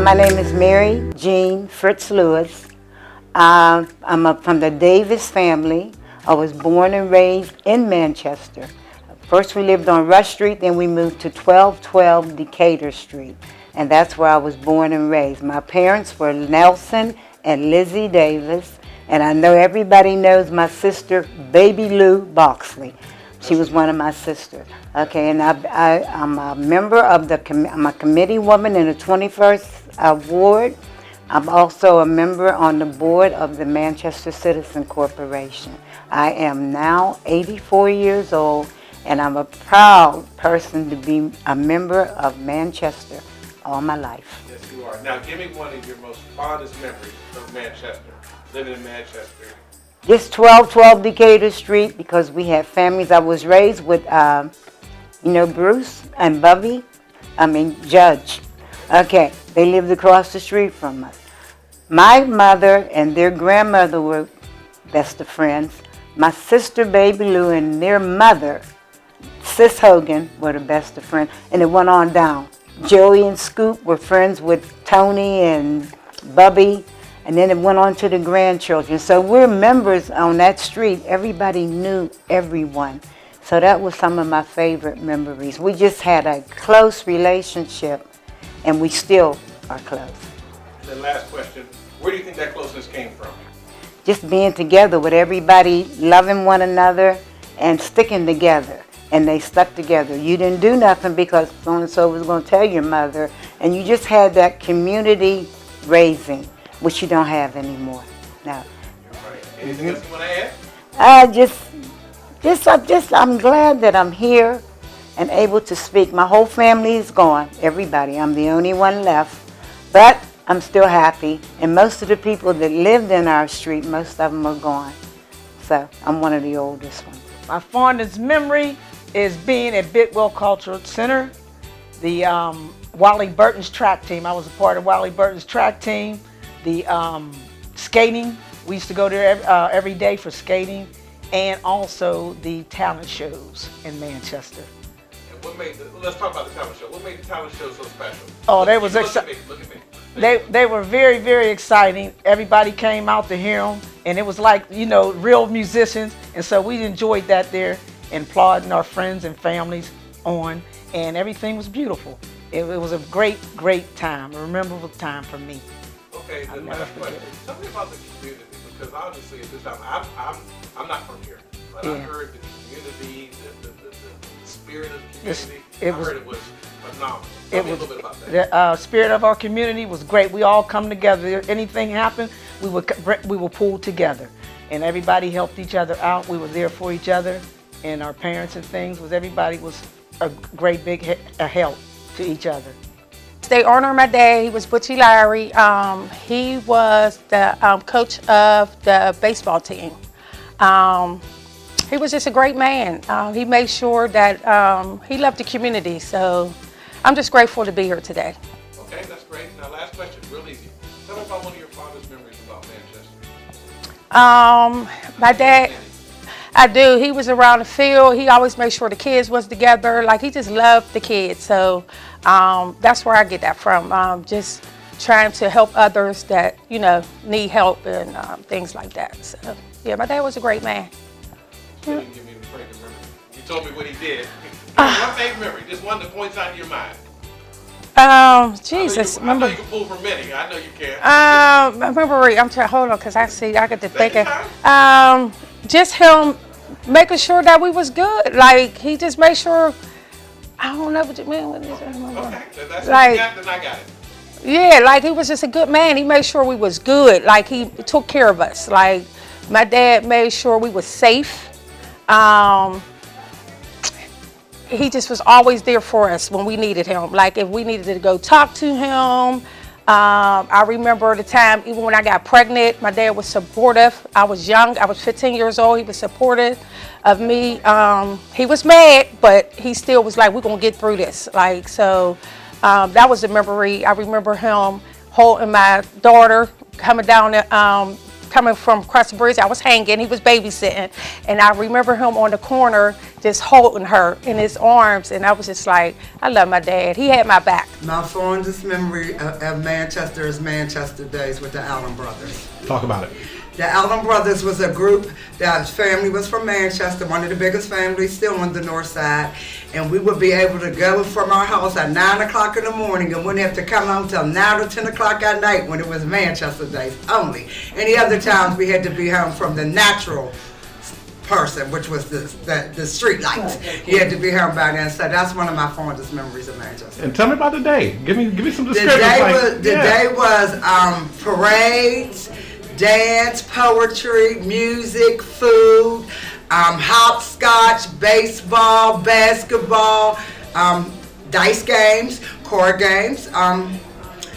My name is Mary Jean Fritz Lewis. From the Davis family. I was born and raised in Manchester. First we lived on Rush Street, then we moved to 1212 Decatur Street. And that's where I was born and raised. My parents were Nelson and Lizzie Davis. And I know everybody knows my sister, Baby Lou Boxley. She was one of my sisters. Okay, and I'm a member of I'm a committee woman in the 21st Ward. I'm also a member on the board of the Manchester Citizen Corporation. I am now 84 years old, and I'm a proud person to be a member of Manchester all my life. Yes, you are. Now, give me one of your most fondest memories of Manchester, living in Manchester. Just 1212 Decatur Street, because we had families. I was raised with, Bruce and Judge. Okay, they lived across the street from us. My mother and their grandmother were best of friends. My sister, Baby Lou, and their mother, Sis Hogan, were the best of friends. And it went on down. Joey and Scoop were friends with Tony and Bubby. And then it went on to the grandchildren. So we're members on that street. Everybody knew everyone. So that was some of my favorite memories. We just had a close relationship, and we still are close. The last question, where do you think that closeness came from? Just being together with everybody, loving one another, and sticking together. And they stuck together. You didn't do nothing because so-and-so was going to tell your mother. And you just had that community raising, which you don't have anymore. No. You're right. Anything else you want to add? I'm glad that I'm here and able to speak. My whole family is gone, everybody. I'm the only one left, but I'm still happy. And most of the people that lived in our street, most of them are gone. So I'm one of the oldest ones. My fondest memory is being at Bidwell Cultural Center, the Wally Burton's track team. I was a part of Wally Burton's track team. The skating, we used to go there every day for skating, and also the talent shows in Manchester. And let's talk about the talent show. What made the talent show so special? Oh, they was exciting. Look at me. They were very, very exciting. Everybody came out to hear them, and it was like, real musicians, and so we enjoyed that there and applauding our friends and families on, and everything was beautiful. It was a great, great time, a memorable time for me. Okay, the last question. Tell me about the community, because obviously at this time, I'm not from here, but I heard the community, the spirit of the community, I heard it was phenomenal. Tell me a little bit about that. The spirit of our community was great. We all come together. If anything happened, we would pull together, and everybody helped each other out. We were there for each other, and our parents and things. Everybody was a great big help to each other. They honor my dad. He was Butchie Lowry. He was the coach of the baseball team. He was just a great man. He made sure that he loved the community. So I'm just grateful to be here today. Okay, that's great. Now, last question, real easy. Tell me about one of your fondest memories about Manchester. My dad, I do. He was around the field. He always made sure the kids was together. Like, he just loved the kids. So that's where I get that from. Just trying to help others that, need help and things like that. So, yeah, my dad was a great man. You didn't give me the favorite memory. You told me what he did. One favorite memory, just one that points out in your mind. Jesus. I know you can pull from many. I know you can. I'm trying. Hold on, because I get to thinking. Just him making sure that we was good. Like, he just made sure. I don't know what you mean with this. Okay, that's like, then I got it. Yeah, like, he was just a good man. He made sure we was good. Like, he took care of us. Like, my dad made sure we was safe. He just was always there for us when we needed him. Like, if we needed to go talk to him. I remember the time, even when I got pregnant, my dad was supportive. I was young. I was 15 years old. He was supportive of me. He was mad, but he still was like, we're going to get through this. Like, so that was a memory. I remember him holding my daughter, coming down the coming from across the bridge. I was hanging, he was babysitting, and I remember him on the corner just holding her in his arms, and I was just like, I love my dad. He had my back. My fondest memory of Manchester is Manchester days with the Allen brothers. Talk about it. The Allen brothers was a group that family was from Manchester, one of the biggest families still on the north side. And we would be able to go from our house at 9 o'clock in the morning and wouldn't have to come home till 9 or 10 o'clock at night when it was Manchester days only. Any other times we had to be home from the natural person, which was the street lights. He had to be home by then. So that's one of my fondest memories of Manchester. And tell me about the day. Give me some The descriptions. day was parades, dance, poetry, music, food, hopscotch, baseball, basketball, dice games, card games,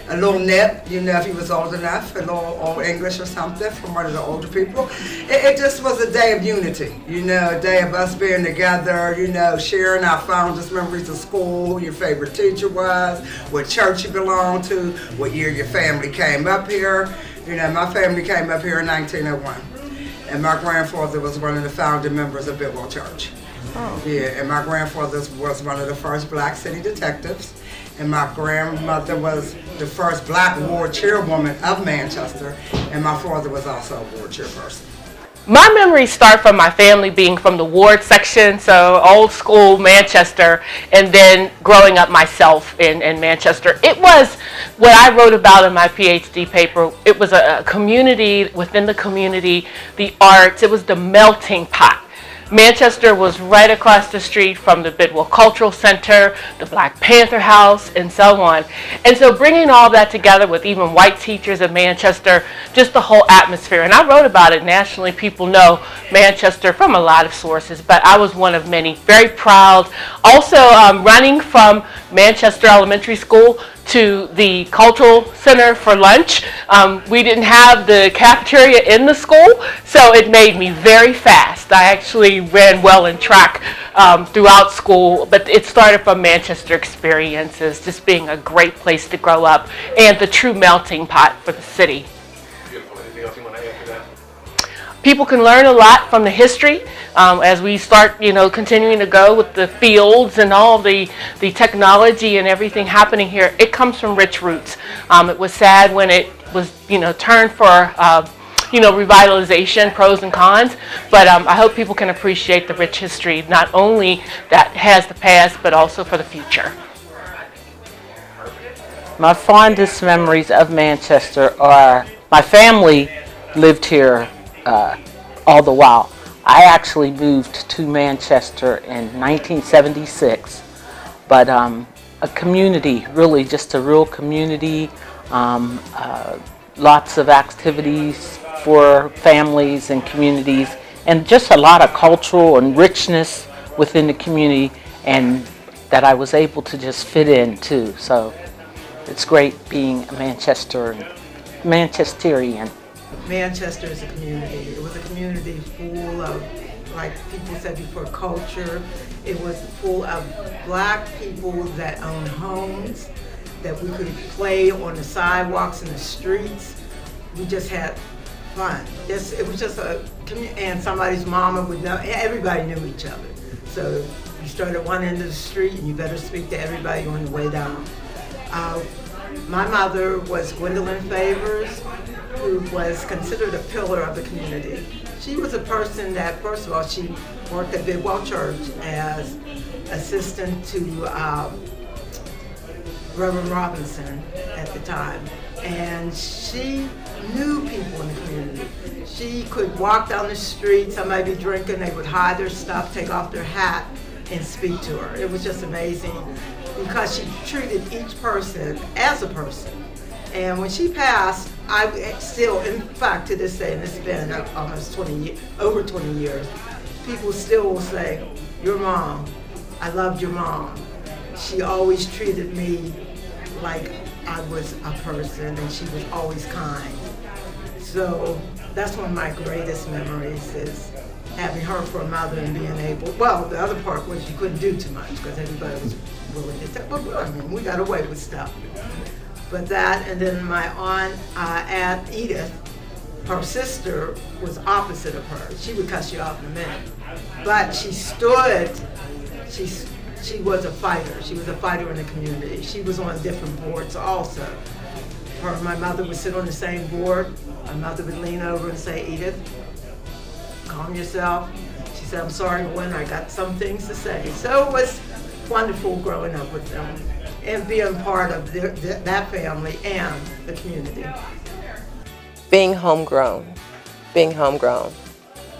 a little nip, you know, if he was old enough, a little old English or something from one of the older people. It just was a day of unity, you know, a day of us being together, you know, sharing our fondest memories of school, who your favorite teacher was, what church you belonged to, what year your family came up here. You know, my family came up here in 1901, and my grandfather was one of the founding members of Bidwell Church. Oh. Yeah, and my grandfather was one of the first black city detectives, and my grandmother was the first black ward chairwoman of Manchester, and my father was also a ward chairperson. My memories start from my family being from the ward section, so old school Manchester, and then growing up myself in Manchester. It was what I wrote about in my PhD paper. It was a community within the community, the arts. It was the melting pot. Manchester was right across the street from the Bidwell Cultural Center, the Black Panther House, and so on. And so bringing all that together with even white teachers in Manchester, just the whole atmosphere. And I wrote about it nationally. People know Manchester from a lot of sources, but I was one of many. Very proud. Also running from Manchester Elementary School to the Cultural Center for lunch. We didn't have the cafeteria in the school, so it made me very fast. I actually ran well in track throughout school, but it started from Manchester experiences, just being a great place to grow up and the true melting pot for the city. Beautiful. Anything else you want to add to that? People can learn a lot from the history as we start, continuing to go with the fields and all the technology and everything happening here. It comes from rich roots. It was sad when it was, turned for, revitalization, pros and cons. But I hope people can appreciate the rich history, not only that has the past, but also for the future. My fondest memories of Manchester are my family lived here all the while. I actually moved to Manchester in 1976, but a community, really just a real community, lots of activities for families and communities, and just a lot of cultural and richness within the community, and that I was able to just fit in too. So it's great being a Manchesterian. Manchester is a community. It was a community full of, like people said before, culture. It was full of black people that owned homes, that we could play on the sidewalks and the streets. We just had fun. It was just a community, and somebody's mama would know, everybody knew each other. So you start at one end of the street and you better speak to everybody on the way down. My mother was Gwendolyn Favors, who was considered a pillar of the community. She was a person that, first of all, she worked at Bidwell Church as assistant to Reverend Robinson at the time. And she knew people in the community. She could walk down the street, somebody be drinking, they would hide their stuff, take off their hat, and speak to her. It was just amazing because she treated each person as a person. And when she passed, I still, in fact, to this day, and it's been almost over 20 years, people still will say, your mom, I loved your mom. She always treated me like I was a person, and she was always kind. So that's one of my greatest memories, is having her for a mother and being able, well, the other part was you couldn't do too much because everybody was willing to take, but I mean, we got away with stuff. But that, and then my aunt Edith, Her sister was opposite of her. She would cuss you out in a minute. But she stood, she was a fighter. She was a fighter in the community. She was on different boards also. Her and my mother would sit on the same board. My mother would lean over and say, Edith, calm yourself. She said, I'm sorry, Gwen, I got some things to say. So it was wonderful growing up with them and being part of that family and the community. Being homegrown.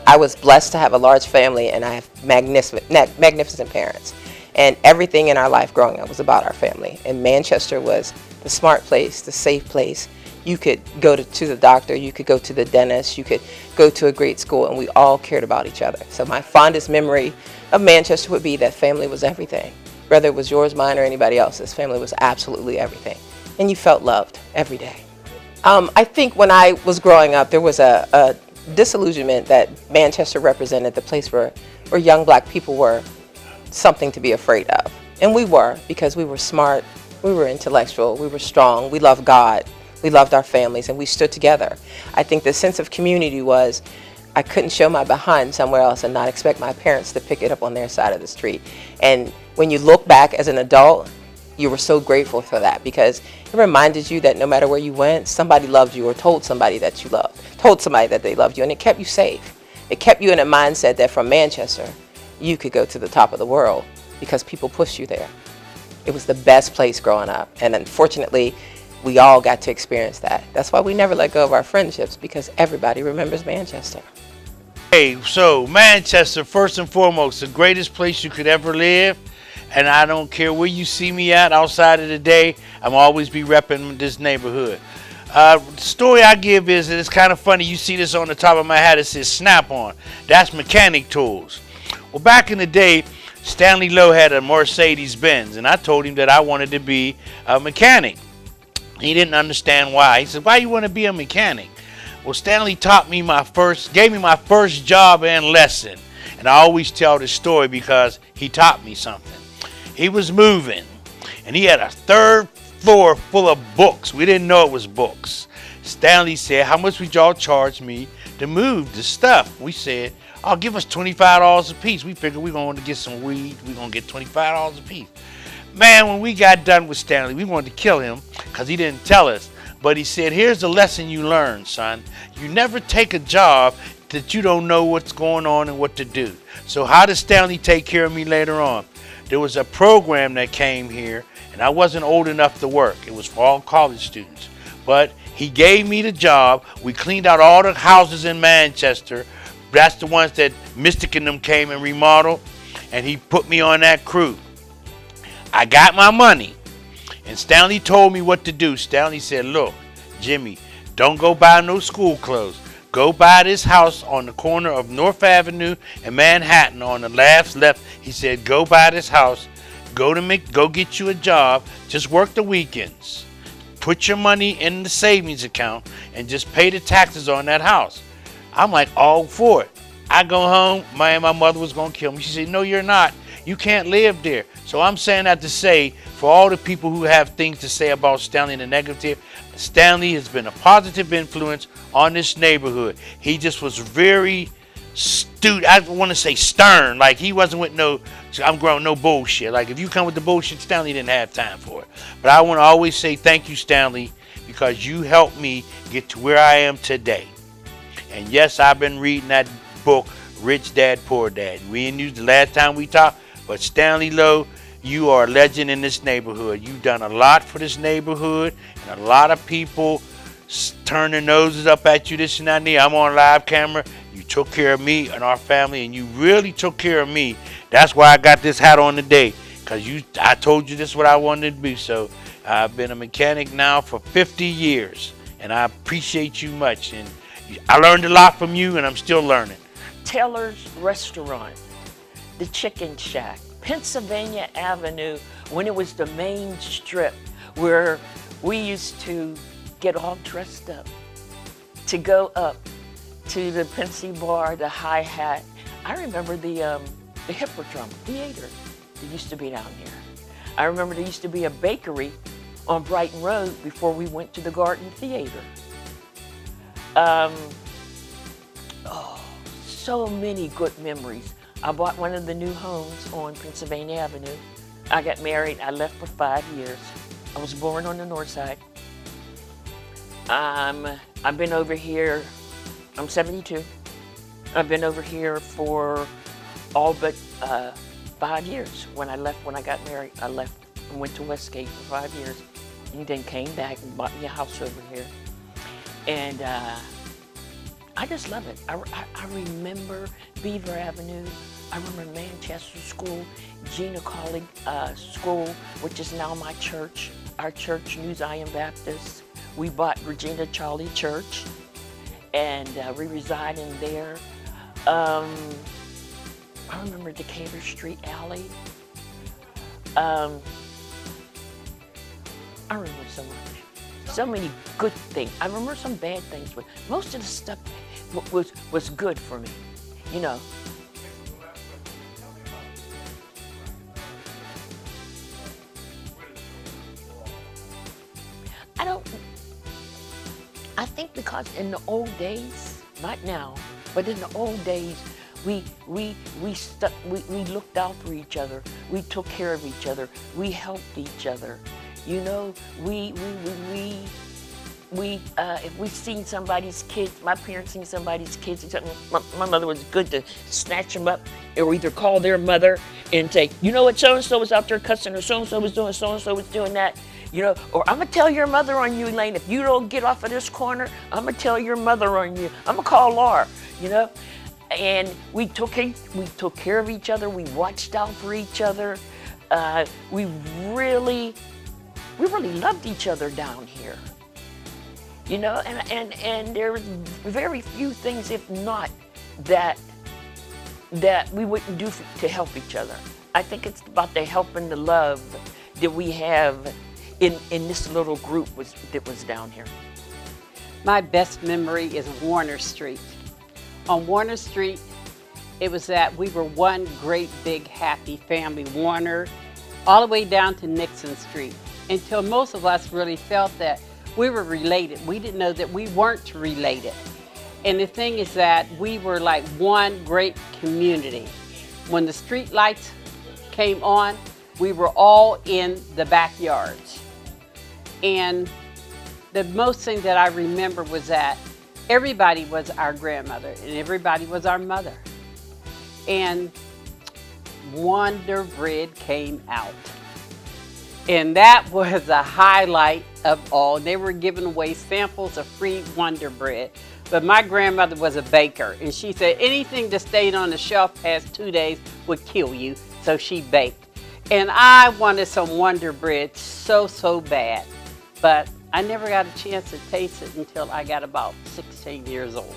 I was blessed to have a large family, and I have magnificent parents. And everything in our life growing up was about our family. And Manchester was the smart place, the safe place. You could go to the doctor, you could go to the dentist, you could go to a great school, and we all cared about each other. So my fondest memory of Manchester would be that family was everything. Whether it was yours, mine, or anybody else's, family was absolutely everything. And you felt loved every day. I think when I was growing up, there was a disillusionment that Manchester represented the place where young black people were something to be afraid of. And we were, because we were smart, we were intellectual, we were strong, we loved God, we loved our families, and we stood together. I think the sense of community was, I couldn't show my behind somewhere else and not expect my parents to pick it up on their side of the street. And when you look back as an adult, you were so grateful for that, because it reminded you that no matter where you went, somebody loved you or told somebody that you loved, told somebody that they loved you, and it kept you safe. It kept you in a mindset that from Manchester, you could go to the top of the world because people pushed you there. It was the best place growing up, and unfortunately, we all got to experience that. That's why we never let go of our friendships, because everybody remembers Manchester. Hey, so Manchester, first and foremost, the greatest place you could ever live. And I don't care where you see me at outside of the day, I'm always be repping this neighborhood. The story I give is that it's kind of funny. You see this on the top of my hat, it says Snap-on. That's mechanic tools. Well, back in the day, Stanley Lowe had a Mercedes-Benz, and I told him that I wanted to be a mechanic. He didn't understand why. He said, why you want to be a mechanic? Well, Stanley gave me my first job and lesson. And I always tell this story because he taught me something. He was moving, and he had a third floor full of books. We didn't know it was books. Stanley said, how much would y'all charge me to move the stuff? We said, oh, give us $25 a piece. We figured we're going to get some weed. We're going to get $25 a piece. Man, when we got done with Stanley, we wanted to kill him because he didn't tell us. But he said, here's the lesson you learn, son. You never take a job that you don't know what's going on and what to do. So how did Stanley take care of me later on? There was a program that came here, and I wasn't old enough to work. It was for all college students. But he gave me the job. We cleaned out all the houses in Manchester. That's the ones that Mystic and them came and remodeled, and he put me on that crew. I got my money, and Stanley told me what to do. Stanley said, look, Jimmy, don't go buy no school clothes. Go buy this house on the corner of North Avenue and Manhattan on the left. He said, go buy this house. Go get you a job. Just work the weekends. Put your money in the savings account and just pay the taxes on that house. I'm like, all for it. I go home. My mother was going to kill me. She said, no, you're not. You can't live there. So I'm saying that to say, for all the people who have things to say about Stanley in the negative, Stanley has been a positive influence on this neighborhood. He just was very I want to say stern. Like, he wasn't with no bullshit. Like, if you come with the bullshit, Stanley didn't have time for it. But I want to always say thank you, Stanley, because you helped me get to where I am today. And yes, I've been reading that book, Rich Dad, Poor Dad. We didn't use the last time we talked, but Stanley Lowe, you are a legend in this neighborhood. You've done a lot for this neighborhood, and a lot of people turn their noses up at you, this and that and the. I'm on live camera. You took care of me and our family, and you really took care of me. That's why I got this hat on today, because I told you this is what I wanted to be. So I've been a mechanic now for 50 years, and I appreciate you much. And I learned a lot from you, and I'm still learning. Taylor's Restaurant, the Chicken Shack, Pennsylvania Avenue, when it was the main strip where we used to get all dressed up to go up to the Pensy Bar, the Hi-Hat. I remember the Hippodrome Theater that used to be down here. I remember there used to be a bakery on Brighton Road before we went to the Garden Theater. So many good memories. I bought one of the new homes on Pennsylvania Avenue. I got married. I left for 5 years. I was born on the north side. I've been over here. I'm 72. I've been over here for all but 5 years. When I got married, I left and went to Westgate for 5 years, and then came back and bought me a house over here. And I just love it. I remember Beaver Avenue. I remember Manchester School, Gina College School, which is now my church. Our church, New Zion Baptist. We bought Regina Charlie Church, and we reside in there. I remember Decatur Street Alley. I remember so much. So many good things. I remember some bad things, but most of the stuff was good for me, you know. I think because in the old days, not now, but in the old days, we looked out for each other. We took care of each other. We helped each other. You know, if we seen somebody's kids, my parents seen somebody's kids, my mother was good to snatch them up or either call their mother and say, you know what, so-and-so was out there cussing, or so-and-so was doing so-and-so was doing that. You know, or I'm gonna tell your mother on you, Elaine. If you don't get off of this corner, I'm gonna tell your mother on you. I'm gonna call Laura, you know. And we took care of each other. We watched out for each other. We really loved each other down here. You know, and there's very few things, if not, that we wouldn't do to help each other. I think it's about the help and the love that we have in this little group that was down here. My best memory is Warner Street. On Warner Street, it was that we were one great big happy family, Warner, all the way down to Nixon Street, until most of us really felt that we were related. We didn't know that we weren't related. And the thing is that we were like one great community. When the street lights came on, we were all in the backyards. And the most thing that I remember was that everybody was our grandmother and everybody was our mother. And Wonder Bread came out. And that was a highlight of all. They were giving away samples of free Wonder Bread. But my grandmother was a baker, and she said anything that stayed on the shelf past 2 days would kill you, so she baked. And I wanted some Wonder Bread so bad, but I never got a chance to taste it until I got about 16 years old.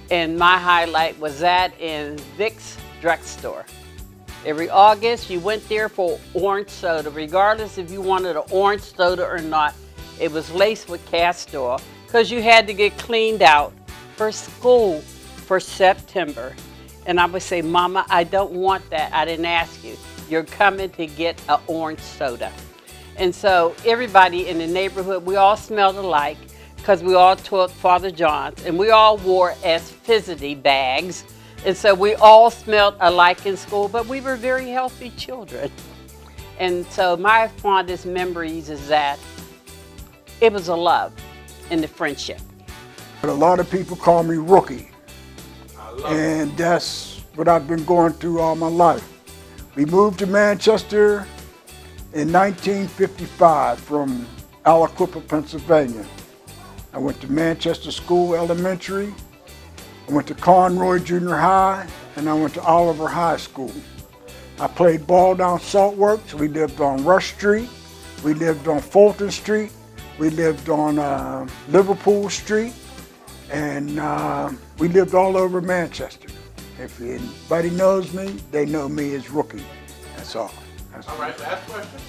And my highlight was that in Vic's drugstore. Every August, you went there for orange soda. Regardless if you wanted an orange soda or not, it was laced with castor oil because you had to get cleaned out for school for September. And I would say, Mama, I don't want that. I didn't ask you. You're coming to get an orange soda. And so everybody in the neighborhood, we all smelled alike because we all took Father John's, and we all wore Asphixity bags. And so we all smelled alike in school, but we were very healthy children. And so my fondest memories is that it was a love and the friendship. But a lot of people call me Rookie. And that's what I've been going through all my life. We moved to Manchester in 1955 from Aliquippa, Pennsylvania. I went to Manchester School Elementary. I went to Conroy Junior High, and I went to Oliver High School. I played ball down Saltworks. We lived on Rush Street. We lived on Fulton Street. We lived on Liverpool Street. And we lived all over Manchester. If anybody knows me, they know me as Rookie. That's all. All right, last question.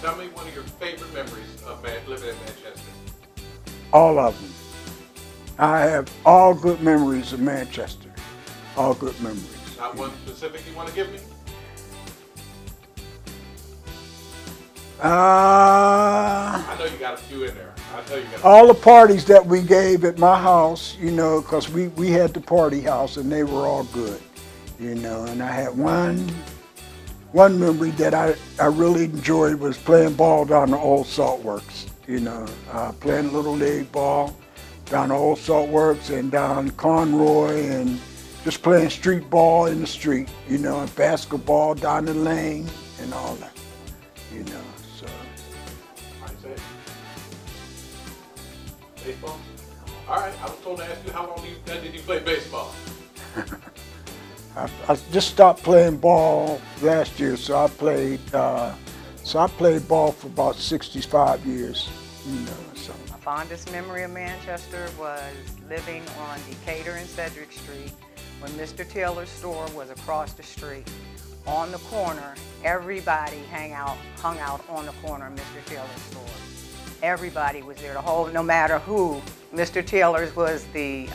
Tell me one of your favorite memories of living in Manchester. All of them. I have all good memories of Manchester. All good memories. Not one specific you want to give me? I know you got a few in there. know you got all the parties that we gave at my house, you know, because we had the party house and they were all good, you know. And I had one memory that I really enjoyed was playing ball down the old salt works, you know, playing little league ball down the old salt works and down Conroy and just playing street ball in the street, you know, and basketball down the lane and all that, you know, so. Baseball? All right, I was told to ask you how long did you play baseball? I just stopped playing ball last year, so I played ball for about 65 years, you know, so. My fondest memory of Manchester was living on Decatur and Cedric Street when Mr. Taylor's store was across the street. On the corner, everybody hung out on the corner of Mr. Taylor's store. Everybody was there, no matter who. Mr. Taylor's was the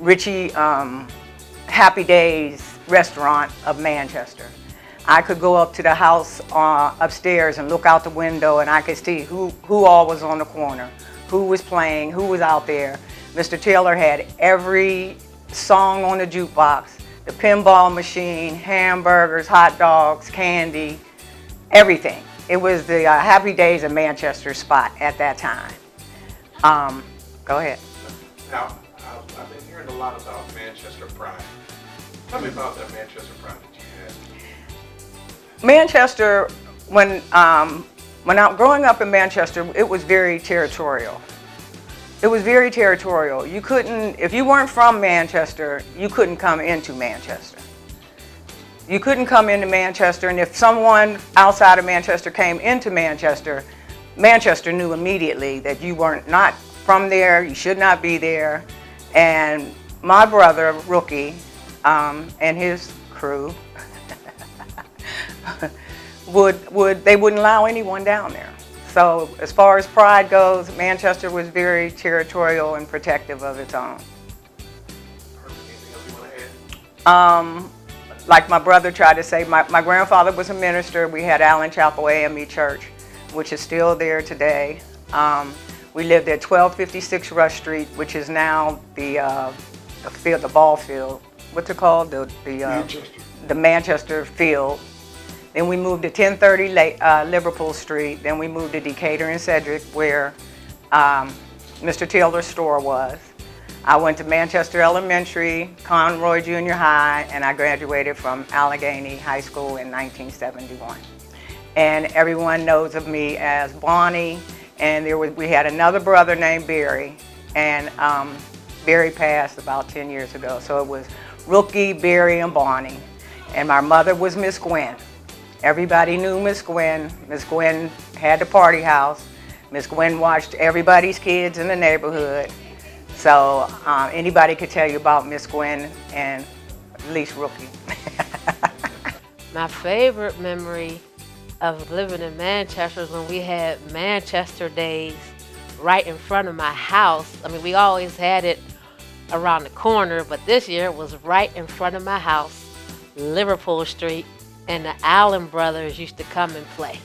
Richie Happy Days restaurant of Manchester. I could go up to the house upstairs and look out the window and I could see who all was on the corner, who was playing, who was out there. Mr. Taylor had every song on the jukebox, the pinball machine, hamburgers, hot dogs, candy, everything. It was the Happy Days of Manchester spot at that time. Go ahead. Now, I've been hearing a lot about Manchester pride. Tell me about that Manchester pride that you had. Manchester, when I'm growing up in Manchester, it was very territorial. It was very territorial. You couldn't, if you weren't from Manchester, you couldn't come into Manchester. You couldn't come into Manchester, and if someone outside of Manchester came into Manchester, Manchester knew immediately that you weren't not from there, you should not be there. And my brother, Rookie, and his crew, they wouldn't allow anyone down there. So as far as pride goes, Manchester was very territorial and protective of its own. Anything else you want to add? Like my brother tried to say, my grandfather was a minister. We had Allen Chapel AME Church, which is still there today. We lived at 1256 Rush Street, which is now the field, the ball field. What's it called? The Manchester field. Then we moved to 1030 Liverpool Street. Then we moved to Decatur and Cedric, where Mr. Taylor's store was. I went to Manchester Elementary, Conroy Junior High, and I graduated from Allegheny High School in 1971. And everyone knows of me as Bonnie, and we had another brother named Barry, and Barry passed about 10 years ago. So it was Rookie, Barry, and Bonnie. And my mother was Miss Gwen. Everybody knew Miss Gwen. Miss Gwen had the party house. Miss Gwen watched everybody's kids in the neighborhood. So anybody could tell you about Miss Gwen and at least Rookie. My favorite memory of living in Manchester is when we had Manchester Days right in front of my house. I mean, we always had it around the corner, but this year it was right in front of my house, Liverpool Street, and the Allen brothers used to come and play.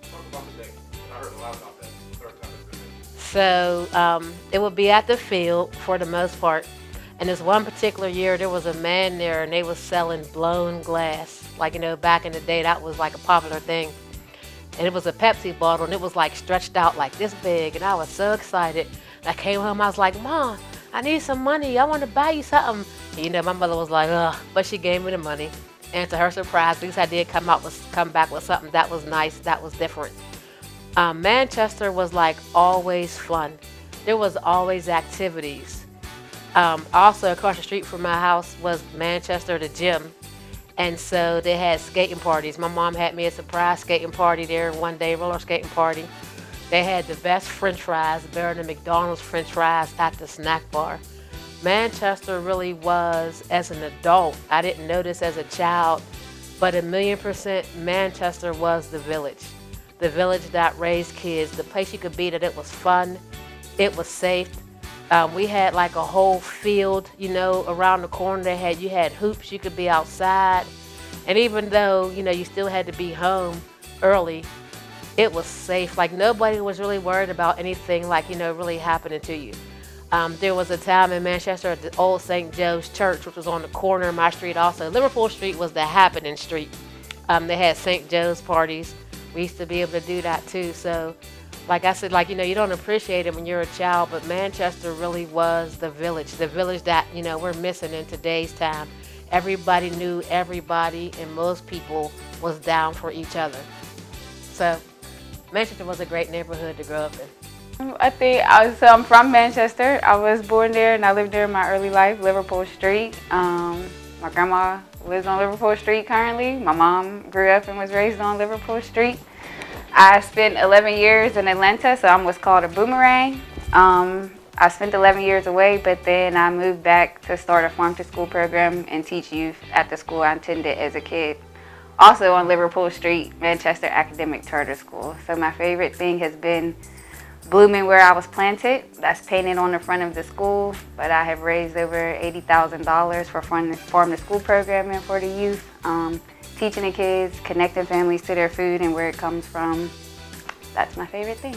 Talk about the day. I heard a lot about that. The third time it's been mentioned. So it would be at the field for the most part. And this one particular year, there was a man there and they was selling blown glass. Like, you know, back in the day, that was like a popular thing. And it was a Pepsi bottle and it was like stretched out like this big. And I was so excited. And I came home, I was like, Mom, I need some money. I want to buy you something. And, you know, my mother was like, ugh, but she gave me the money. And to her surprise, at least I did come back with something that was nice, that was different. Manchester was like always fun. There was always activities. Also across the street from my house was Manchester, the gym. And so they had skating parties. My mom had me a surprise skating party there one day, roller skating party. They had the best french fries, better than McDonald's french fries at the snack bar. Manchester really was, as an adult, I didn't know this as a child, but 1,000,000% Manchester was the village that raised kids, the place you could be that it was fun, it was safe. We had like a whole field, you know, around the corner. You had hoops, you could be outside. And even though, you know, you still had to be home early, it was safe. Like nobody was really worried about anything like, really happening to you. There was a time in Manchester at the old St. Joe's Church, which was on the corner of my street also. Liverpool Street was the happening street. They had St. Joe's parties. We used to be able to do that too. So, like I said, you don't appreciate it when you're a child, but Manchester really was the village that, we're missing in today's time. Everybody knew everybody, and most people was down for each other. So, Manchester was a great neighborhood to grow up in. I'm from Manchester. I was born there and I lived there in my early life, Liverpool Street. My grandma lives on Liverpool Street currently. My mom grew up and was raised on Liverpool Street. I spent 11 years in Atlanta, so I'm what's called a boomerang. I spent 11 years away, but then I moved back to start a farm-to-school program and teach youth at the school I attended as a kid. Also on Liverpool Street, Manchester Academic Charter School. So my favorite thing has been blooming where I was planted. That's painted on the front of the school, but I have raised over $80,000 for farm-to-school programming for the youth, teaching the kids, connecting families to their food and where it comes from. That's my favorite thing.